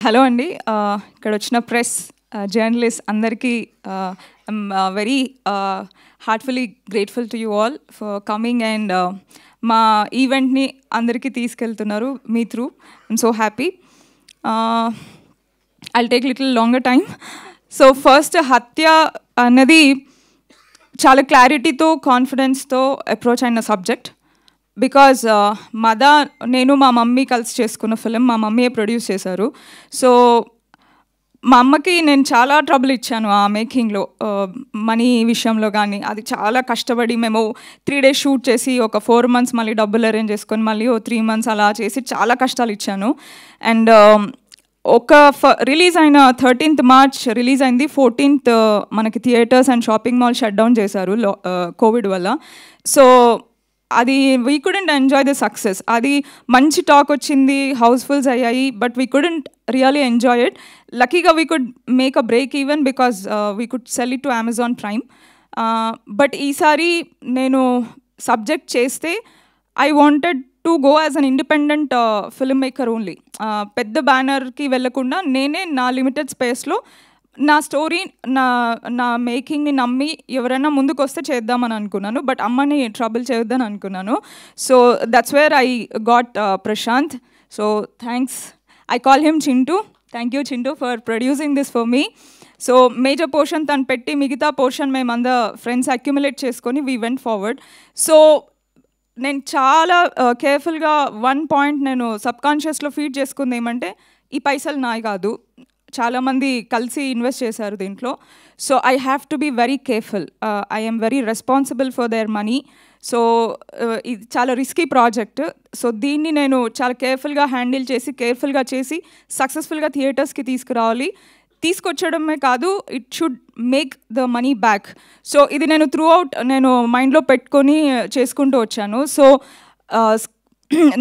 Hello అండి, ఇక్కడ వచ్చిన ప్రెస్ జర్నలిస్ట్ అందరికీ I'm very heartfully grateful to you all for coming and మా ఈవెంట్ని అందరికీ తీసుకెళ్తున్నారు me through. I'm so happy. I'll take little longer time. So first హత్య అన్నది చాలా క్లారిటీతో కాన్ఫిడెన్స్తో అప్రోచ్ అయిన సబ్జెక్ట్. బికాజ్ మదా నేను మా మమ్మీ కలిసి చేసుకున్న ఫిలిం, మా మమ్మీయే ప్రొడ్యూస్ చేశారు. సో మా అమ్మకి నేను చాలా ట్రబుల్ ఇచ్చాను ఆ మేకింగ్లో, మనీ విషయంలో కానీ. అది చాలా కష్టపడి మేము 3 days షూట్ చేసి ఒక 4 months మళ్ళీ డబ్బులు అరేంజ్ చేసుకొని మళ్ళీ 3 months అలా చేసి చాలా కష్టాలు ఇచ్చాను. అండ్ ఒక రిలీజ్ అయిన 13th March రిలీజ్ అయింది. 14th మనకి theatres and shopping mall shut down చేశారు కోవిడ్ వల్ల. సో అది we couldn't enjoy the success. అది మంచి టాక్ వచ్చింది, హౌస్ఫుల్స్ అయ్యాయి, but we couldn't really enjoy it. లక్కీగా we could make a break even because we could sell it to Amazon Prime. But ఈసారి నేను సబ్జెక్ట్ చేస్తే I wanted to go as an independent film maker only. పెద్ద బ్యానర్కి వెళ్ళకుండా నేనే నా limited స్పేస్లో నా స్టోరీ, నా మేకింగ్ని నమ్మి ఎవరైనా ముందుకు వస్తే చేద్దామని అనుకున్నాను. బట్ అమ్మని ట్రబుల్ చేయొద్దని అనుకున్నాను. So that's where I got Prashanth. So thanks. I call him Chintu. Thank you Chintu for producing this for me. So major portion తను పెట్టి మిగతా పోర్షన్ మేమందరం ఫ్రెండ్స్ అక్యుములేట్ చేసుకొని వీ వెంట్ ఫార్వర్డ్. సో నేను చాలా కేర్ఫుల్గా వన్ పాయింట్ నేను సబ్కాన్షియస్లో ఫీడ్ చేసుకుంది ఏమంటే, ఈ పైసలు నాయి కాదు, చాలామంది కలిసి ఇన్వెస్ట్ చేశారు దీంట్లో. So I have to be very careful. I am very responsible for their money. So ఇది చాలా రిస్కీ ప్రాజెక్ట్. సో దీన్ని నేను చాలా కేర్ఫుల్గా హ్యాండిల్ చేసి, కేర్ఫుల్గా చేసి సక్సెస్ఫుల్గా థియేటర్స్కి తీసుకురావాలి. తీసుకొచ్చడమే కాదు, it should make the money back. So ఇది నేను త్రూ అవుట్ నేను మైండ్లో పెట్టుకొని చేసుకుంటూ వచ్చాను. సో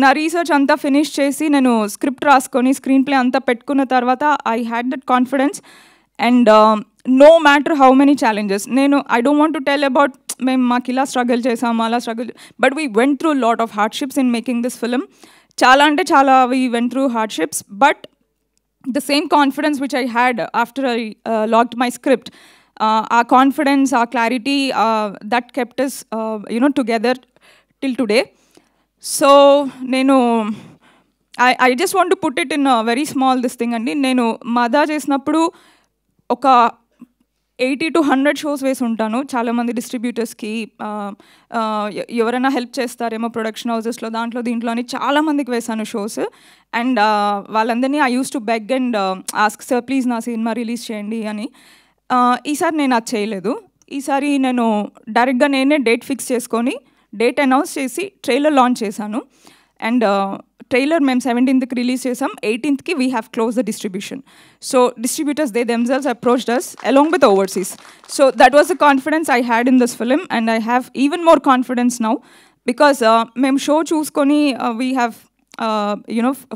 నా రీసెర్చ్ అంతా ఫినిష్ చేసి నేను స్క్రిప్ట్ రాసుకొని స్క్రీన్ ప్లే అంతా పెట్టుకున్న తర్వాత I had that confidence. And no matter how many challenges, నేను I don't want to tell about మేము మాకు ఇలా స్ట్రగుల్ చేసాము అలా struggle, but we went through lot of hardships in making this film. చాలా అంటే చాలా we went through hardships, but the same confidence which I had after I logged my script, our confidence, our clarity, that kept us together till today. So nenu I just want to put it in a very small this thing andi. Nenu mada chesinappudu oka 80 to 100 shows వేసి ఉంటాను. చాలామంది డిస్ట్రిబ్యూటర్స్కి ఎవరైనా help చేస్తారేమో production హౌసెస్లో, దాంట్లో దీంట్లో అని చాలామందికి వేసాను షోస్. అండ్ వాళ్ళందరినీ I use to beg and ask, sir please నా సినిమా రిలీజ్ చేయండి అని. ఈసారి నేను అది చేయలేదు. ఈసారి నేను డైరెక్ట్గా నేనే డేట్ ఫిక్స్ చేసుకొని డేట్ అనౌన్స్ చేసి ట్రైలర్ లాంచ్ చేశాను. అండ్ ట్రైలర్ మేము 17th రిలీజ్ చేసాం. 18th we have close the distribution. So distributors they themselves approached us along with overseas. So that was the confidence I had in this film, and I have even more confidence now because మేము show చూసుకొని we have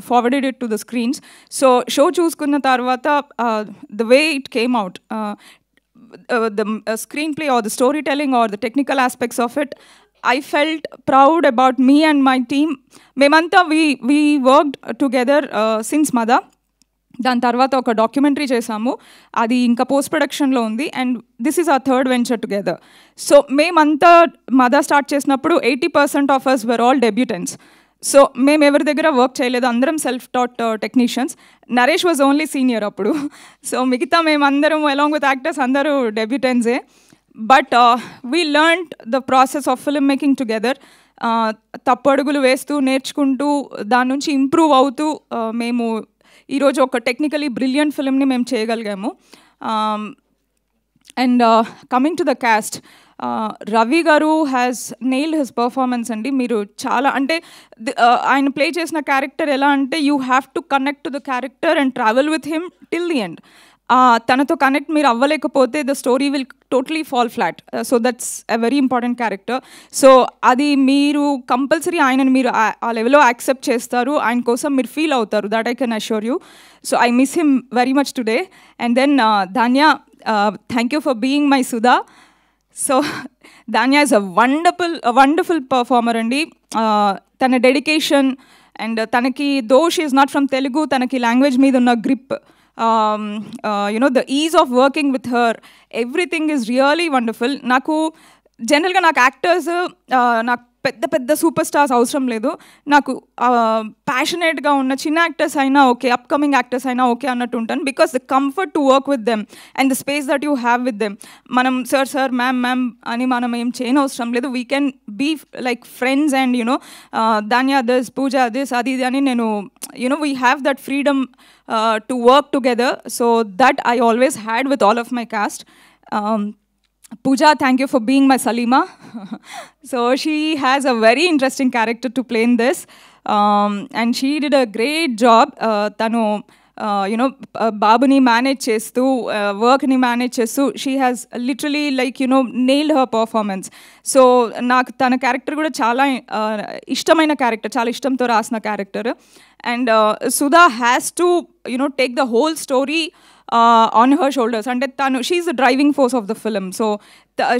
forwarded it to the screens. So show చూసుకున్న తర్వాత the way it came out, the screenplay or the storytelling or the technical aspects of it, I felt proud about me and my team. Memanta we worked together since Mada. దాని తర్వాత ఒక documentary చేసాము, అది ఇంకా post ప్రొడక్షన్లో ఉంది. And this is our third venture together. So మేమంతా Mada start చేసినప్పుడు 80% of us were all debutants. So మేము ఎవరి దగ్గర వర్క్ చేయలేదు, అందరం self taught technicians. Naresh was only senior అప్పుడు. సో మిగతా మేమందరం అలాంగ్ విత్ యాక్టర్స్ అందరూ డెబ్యూటెంట్సే. But we learned the process of film making together. తప్పడుగులు వేస్తూ నేర్చుకుంటూ దాని నుంచి ఇంప్రూవ్ అవుతూ మేము ఈరోజు ఒక టెక్నికలీ బ్రిలియంట్ ఫిల్మ్ని మేము చేయగలిగాము. And coming to the cast, Ravi garu has nailed his performance అండి. మీరు చాలా అంటే ఆయన ప్లే చేసిన క్యారెక్టర్ ఎలా అంటే you have to connect to the character and travel with him till the end. తనతో కనెక్ట్ మీరు అవ్వలేకపోతే the story will totally fall flat. So that's a very important character. So అది మీరు కంపల్సరీ ఆయనని మీరు ఆ లెవెల్లో యాక్సెప్ట్ చేస్తారు, ఆయన కోసం మీరు ఫీల్ అవుతారు. That I can assure you. So I miss him very much today. And then Dhanya, thank you for being my Sudha. So Dhanya is a wonderful performer అండి. తన డెడికేషన్ అండ్ తనకి though she is not from Telugu, తనకి language మీద ఉన్న grip, the ease of working with her, everything is really wonderful. నాకు జనరల్గా నాకు actors నాకు పెద్ద పెద్ద సూపర్ స్టార్స్ అవసరం లేదు. నాకు ప్యాషనేట్గా ఉన్న చిన్న యాక్టర్స్ అయినా ఓకే, అప్కమింగ్ యాక్టర్స్ అయినా ఓకే అన్నట్టు ఉంటాను. Because the comfort to work with them and the space that you have with them. మనం సార్ మ్యామ్ అని మనం ఏం చేయని అవసరం లేదు. We can be like friends and Dhanya this, Pooja this, అది ఇది అని నేను we have that freedom to work together. So that I always had with all of my cast. Pooja, thank you for being my Salima. So she has a very interesting character to play in this, and she did a great job. Tanu, Babuni manage chestu, work ni manage chestu. She has literally nailed her performance. So నాకు తన character కూడా చాలా ఇష్టమైన character, చాలా ఇష్టంతో రాసిన character. And Sudha has to take the whole story on her shoulders. And she's the driving force of the film. So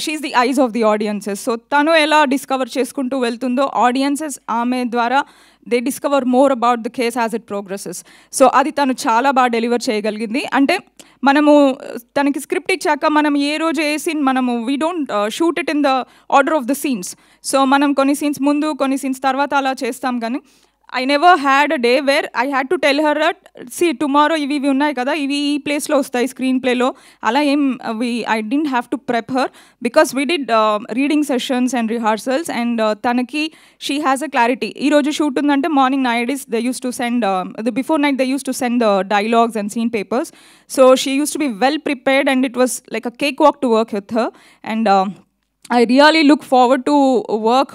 she's the eyes of the audiences. So tanu ela discover cheskuntu veltundo, audiences aame dwara they discover more about the case as it progresses. So adi tanu chaala ba deliver cheyagalindi. Ante మనము తనకి script ఇచ్చాక మనం ఏ రోజు ఏ scene మనము we don't shoot it in the order of the scenes. So మనం కొన్ని scenes ముందు కొన్ని సీన్స్ తర్వాత అలా చేస్తాం. కానీ I never had a day where I had to tell her that, see, tomorrow ఇవి ఉన్నాయి కదా, ఇవి ఈ ప్లేస్లో వస్తాయి స్క్రీన్ ప్లేలో, అలా ఏం I didn't have to prep her because we did reading sessions and rehearsals, and తనకి she has a clarity. ఈ రోజు షూట్ ఉందంటే morning nowadays they used to send the before night they used to send the dialogues and scene papers. So she used to be well prepared and it was like a cakewalk to work with her. And I really look forward to work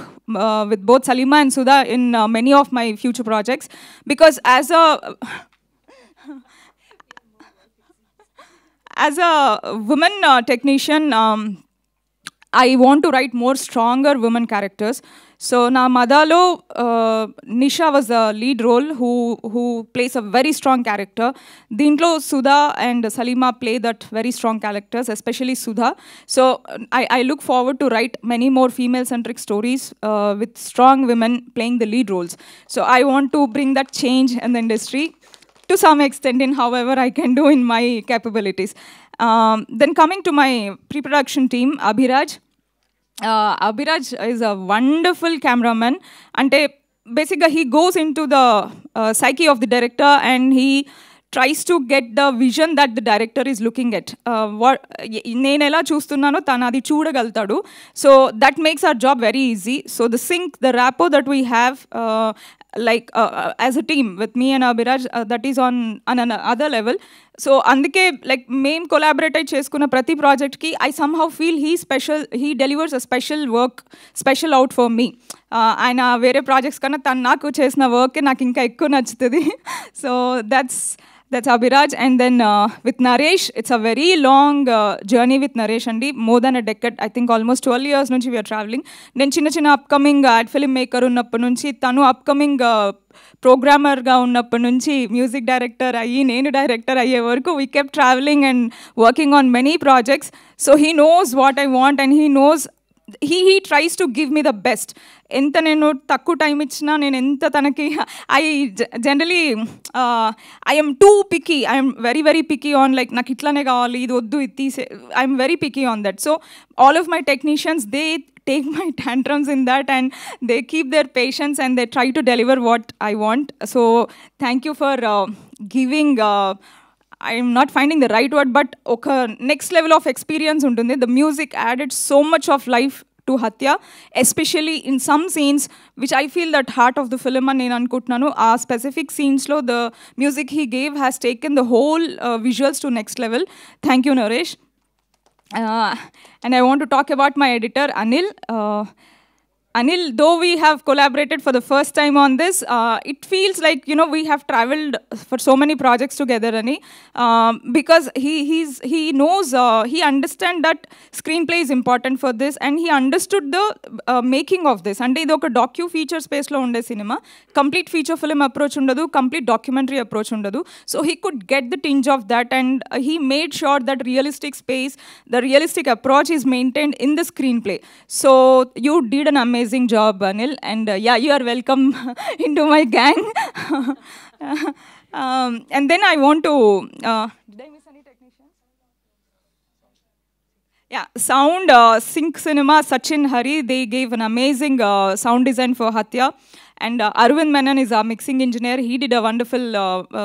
with both Salima and Sudha in many of my future projects, because as a woman technician, I want to write more stronger women characters. So na Madalo, Nisha was the lead role who plays a very strong character. Dintlo Sudha and Salima play that very strong characters, especially Sudha. So I look forward to write many more female-centric stories with strong women playing the lead roles. So I want to bring that change in the industry to some extent in however I can do in my capabilities. Then coming to my pre-production team, Abhiraj. Abhiraj is a wonderful cameraman. Ante basically he goes into the psyche of the director and he tries to get the vision that the director is looking at. What నేను ఎలా చూస్తున్నానో తను అది చూడగలుగుతాడు. So that makes our job very easy. So the sync, the rapport that we have as a team with me and Abhiraj, that is on another level. So అందుకే like మేము collaborate చేసుకున్న ప్రతి ప్రాజెక్ట్కి I somehow feel he delivers a special out for me. ఆయన వేరే projects కన్నా తను నాకు చేసిన వర్క్ నాకు ఇంకా ఎక్కువ నచ్చుతుంది. So that's Abhiraj. And then with Naresh, it's a very long journey with Naresh andi, more than a decade. I think almost 12 years nunchi we are traveling. Then చిన్న upcoming ad film maker ఉన్నప్పటి నుంచి, తను upcoming ప్రోగ్రామర్గా ఉన్నప్పటి నుంచి music director అయ్యి నేను director అయ్యే వరకు we kept traveling and working on many projects. So he knows what I want and he knows he tries to give me the best. ఎంత నేను తక్కువ టైం ఇచ్చినా నేను ఎంత తనకి generally I M two picky. I'm very very picky on like నాకు ఇట్లానే కావాలి, ఇది వద్దు, ఇది తీసే. I'm very picky on that. So all of my technicians they take my tantrums in that and they keep their patience and they try to deliver what I want. So thank you for giving I'm not finding the right word, but okay, next level of experience untundi. The music added so much of life to Hatya, especially in some scenes which I feel that heart of the film and nenu anukuntunnanu. Aa specific scenes lo the music he gave has taken the whole visuals to next level. Thank you, Naresh. And I want to talk about my editor, Anil. Anil, though we have collaborated for the first time on this, it feels like, we have traveled for so many projects together, Ani, because he knows, he understands that screenplay is important for this, and he understood the making of this. And idu oka docu-feature space lo unde cinema, complete feature film approach undadu, complete documentary approach undadu. So he could get the tinge of that, and he made sure that realistic space, the realistic approach is maintained in the screenplay. So you did an amazing amazing job, Anil. And yeah, you are welcome into my gang. And then I want to... did I miss any technicians? Yeah, sound, Sync Cinema, Sachin Hari, they gave an amazing sound design for Hatya. And Arvind Menon is our mixing engineer. He did a wonderful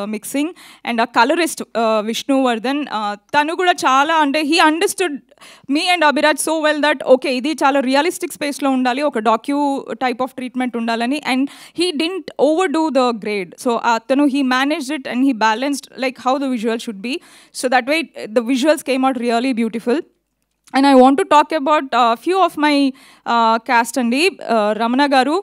mixing. And our colorist, Vishnu Vardhan, tanu kuda chala ante he understood me and Abhiraj so well that, okay, idi chala realistic space lo undali, oka docu type of treatment undalani. And he didn't overdo the grade. So he managed it and he balanced like how the visual should be. So that way, the visuals came out really beautiful. And I want to talk about a few of my cast andi. Ramana garu,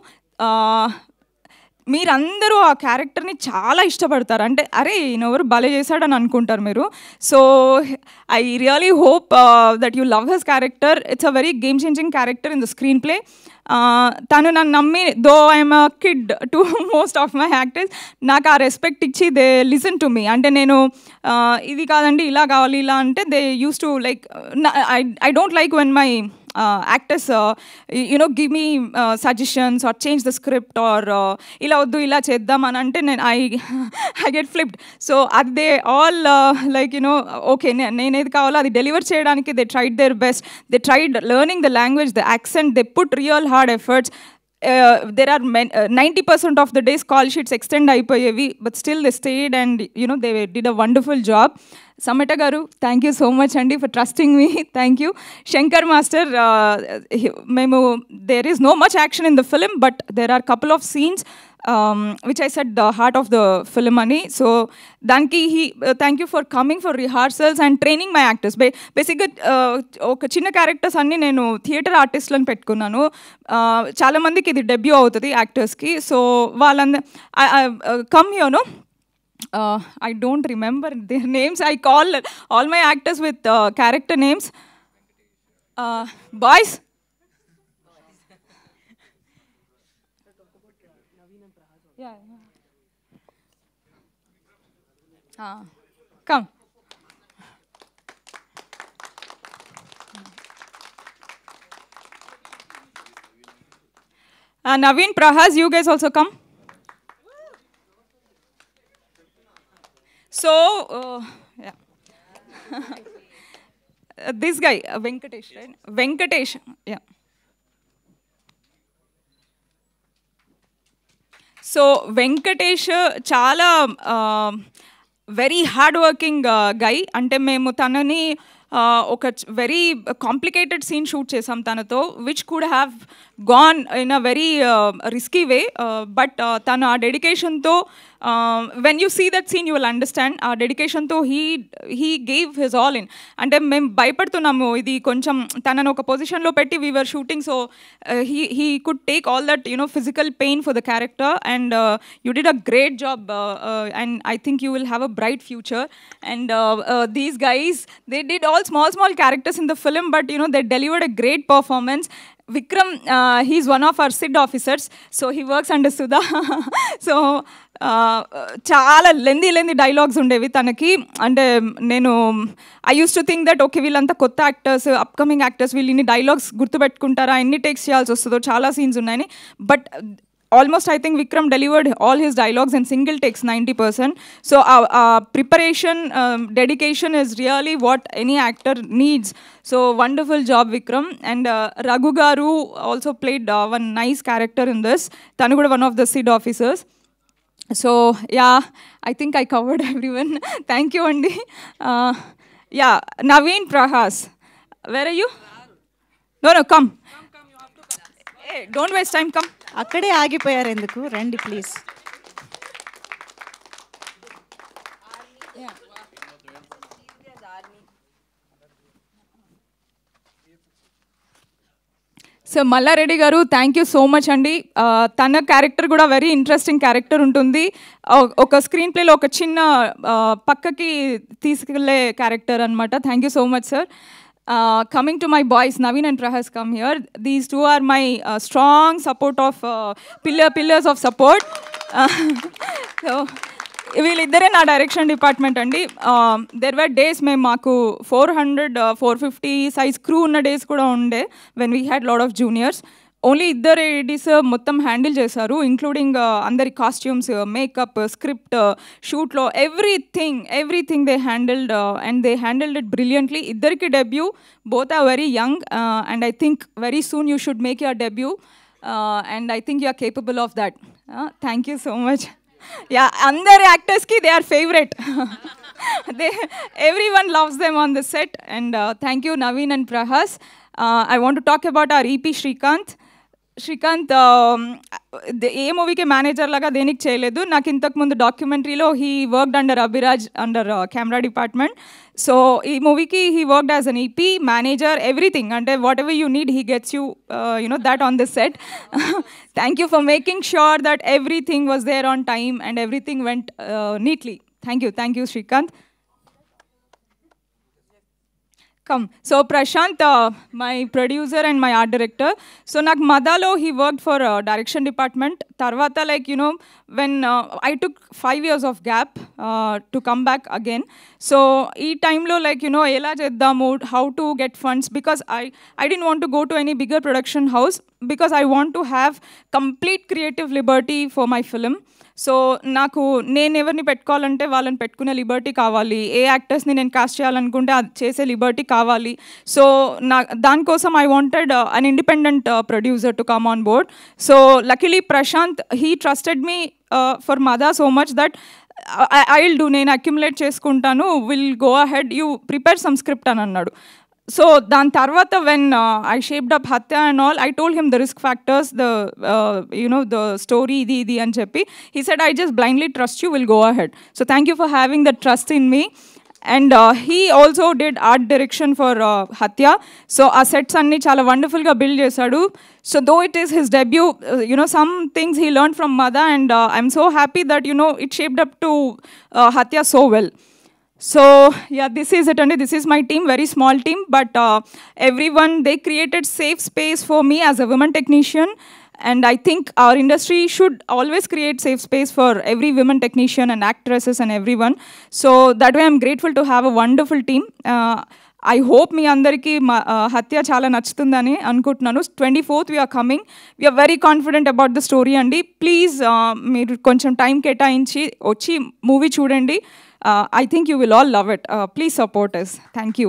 మీరందరూ ఆ క్యారెక్టర్ని చాలా ఇష్టపడతారు. అంటే అరే ఈయనెవరు భలే చేశాడని అనుకుంటారు మీరు. So I really hope that you love his character. It's a very game changing character in the screen play. తను నన్ను నమ్మి, though I'm a kid to most of my actors, నాకు ఆ రెస్పెక్ట్ ఇచ్చి దే లిసన్ టు మీ. అంటే నేను ఇది కాదండి ఇలా కావాలి ఇలా అంటే they use to like, I don't like when my actors give me suggestions or change the script or ila oddu ila cheddam ani ante I get flipped. So they all okay nenu edi kavalo adi deliver cheyadaniki they tried their best. They tried learning the language, the accent, they put real hard efforts. There are 90% of the days call sheets extend అయిపోయేవి, but still they stayed and they did a wonderful job. Samita garu, thank you so much andi for trusting me. Thank you. Shankar master, there is no much action in the film, but there are couple of scenes which I said the heart of the film ani. So danki thank you for coming for rehearsals and training my actors. Basically oka chinna characters anni nenu theater artist lan pettukunnanu. Chaala mandiki idi debut avutadi actors ki. So vallan come here, no, I don't remember their names. I call all my actors with character names. Boys, yeah. Come. Naveen, Prahas, you guys also come. So, yeah. This guy, Venkatesh, right? Venkatesh, yeah. So, Venkatesh, chala very hardworking guy. Ante memu tanani oka very complicated scene shoot chesam tanato, which could have gone in a very risky way, but tanu aa dedication tho, when you see that scene you will understand our dedication tho he gave his all in. Ante mem bhayapadutunnamu idi koncham tananu oka position lo petti we were shooting, so he could take all that physical pain for the character, and you did a great job, and I think you will have a bright future. And these guys, they did all small characters in the film, but they delivered a great performance. Vikram, he's one of our SID officers, so he works under Sudha. So చాలా lengthy dialogues ఉండేవి తనకి. అంటే నేను I use to think that okay వీళ్ళంతా కొత్త actors, upcoming actors, వీళ్ళు ఇన్ని dialogues గుర్తుపెట్టుకుంటారా, ఎన్ని టేక్స్ చేయాల్సి వస్తుందో, చాలా సీన్స్ ఉన్నాయని. But almost I think Vikram delivered all his dialogues in single takes 90%. So preparation, dedication is really what any actor needs. So wonderful job, Vikram. And Raghu garu also played one nice character in this. Tanu kuda one of the SID officers. So yeah, I think I covered everyone. Thank you, Andi. Yeah, Naveen, Prahas, where are you? No, come. You have to come. Hey, don't waste time, come. అక్కడే ఆగిపోయారు ఎందుకు, రండి please. So Mallareddy గారు, thank you so much అండి. తన character కూడా very interesting character ఉంటుంది. ఒక స్క్రీన్ ప్లేలో ఒక చిన్న పక్కకి తీసుకెళ్లే క్యారెక్టర్ అనమాట. Thank you so much sir. Coming to my boys, Naveen and Prahas, come here. These two are my strong support of pillars of support. So వీళ్ళిద్దరే నా డైరెక్షన్ డిపార్ట్మెంట్ అండి. దెర్ వర్ డేస్ మేము మాకు 400, 450 size crew ఉన్న days కూడా ఉండే when we had lot of juniors. Only ఇద్దరు ADs మొత్తం హ్యాండిల్ చేశారు, ఇంక్లూడింగ్ అందరి కాస్ట్యూమ్స్, మేకప్, స్క్రిప్ట్, షూట్లో everything they handled and they handled it brilliantly. ఇద్దరికి debut, both are very young and I think very soon you should make your debut and I think you are capable of that. Thank you so much. Yeah, అందరి యాక్టర్స్కి they are favourite. Everyone loves them on the set, and thank you Naveen and Prahas. I want to talk about our EP Srikanth. Srikanth ఏ మూవీకి manager లాగా దేనికి చేయలేదు. నాకు ఇంతకుముందు డాక్యుమెంటరీలో he worked under Abhiraj under camera department. So ఈ మూవీకి he worked as an EP manager, everything. అంటే whatever you need he gets you that on this set. Thank you for making sure that everything was there on time and everything went neatly. Thank you Srikanth. Come. So Prashant, my producer and my art director. So nak Madalo, he worked for direction department. Tarvata, like, you know, when I took 5 years of gap to come back again. So ee time lo, like, you know, ela cheddamu, how to get funds, because I didn't want to go to any bigger production house because I want to have complete creative liberty for my film. So నాకు నేను ఎవరిని పెట్టుకోవాలంటే వాళ్ళని పెట్టుకునే Liberty కావాలి, ఏ యాక్టర్స్ని నేను cost చేయాలనుకుంటే అది చేసే లిబర్టీ కావాలి. సో దానికోసం I wanted an independent producer to come on board. So luckily Prashanth, he trusted me for Mada so much that I will do, నేను అక్యుములేట్ చేసుకుంటాను, will go ahead, you prepare some script అని అన్నాడు. So దాని తర్వాత when I shaped up Hathya and all, I told him the risk factors, the story ఇది అని చెప్పి. He said I just blindly trust you, will go ahead. So thank you for having the trust in me. And he also did art direction for Hathya. So ఆ sets అన్నీ చాలా వండర్ఫుల్గా build చేశాడు. So though it is his debut, some things he learn from Mada and I'm so happy that it shaped up to Hathya so well. So yeah, this is it, and this is my team, very small team, but everyone, they created safe space for me as a women technician, and I think our industry should always create safe space for every women technician and actresses and everyone. So that way I'm grateful to have a wonderful team. I hope మీ అందరికీ హత్య చాలా నచ్చుతుందని అనుకుంటున్నాను. 24th we are coming. We are very confident about the story అండి. Please మీరు కొంచెం time కేటాయించి వచ్చి మూవీ చూడండి. I think you will all love it. Please support us. Thank you.